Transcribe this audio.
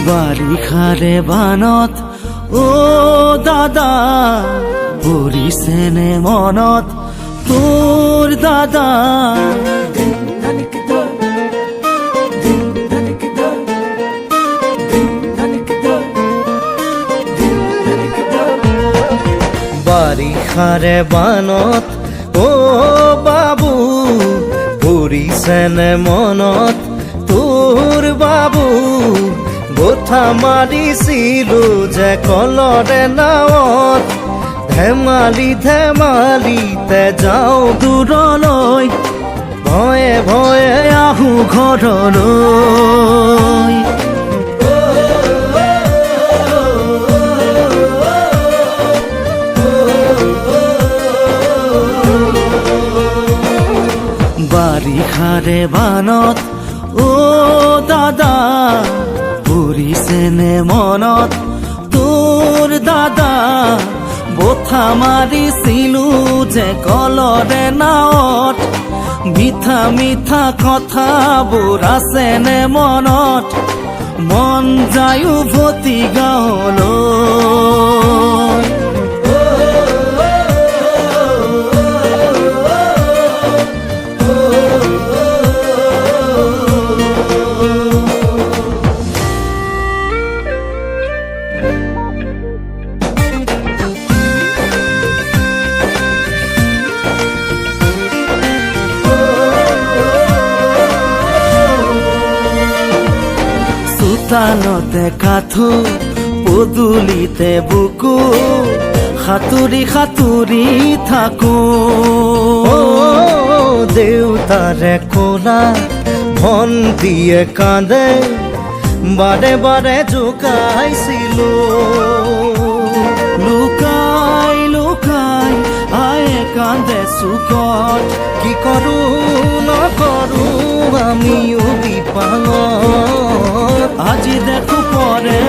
বাৰিষাৰে বানত ও দাদা পৰিছেনে মনত তোৰ দাদা বাৰিষাৰে বানত ও বাবু পৰিছেনে মনত তোৰ বাবু গোঠা মাৰিছিলো যে কলৰে নাৱত ধেমালি ধেমালিতে যাওঁ দূৰলৈ ভয়ে ভয়ে আহো ঘৰলৈ বাৰিষাৰে বানত ও দাদা পৰিছেনে মনত তোৰ দাদা বঠা মাৰিছিলো যে কলৰে নাৱত মিঠা মিঠা কথাবোৰ আছেনে মনত মন যায় উভতি গাঁৱলৈ চোতালতে কাঠো পদূলিতে বুকু সাঁতুৰি সাঁতুৰি থাকো দেউতাৰে ক'লা ভণ্টিয়ে কান্দে বাৰে বাৰে জোকাইছিলো লুকাই লুকাই আয়ে কান্দে চুকত কি কৰো নকৰো আমিও বিপাঙত আজি দেখো পৰে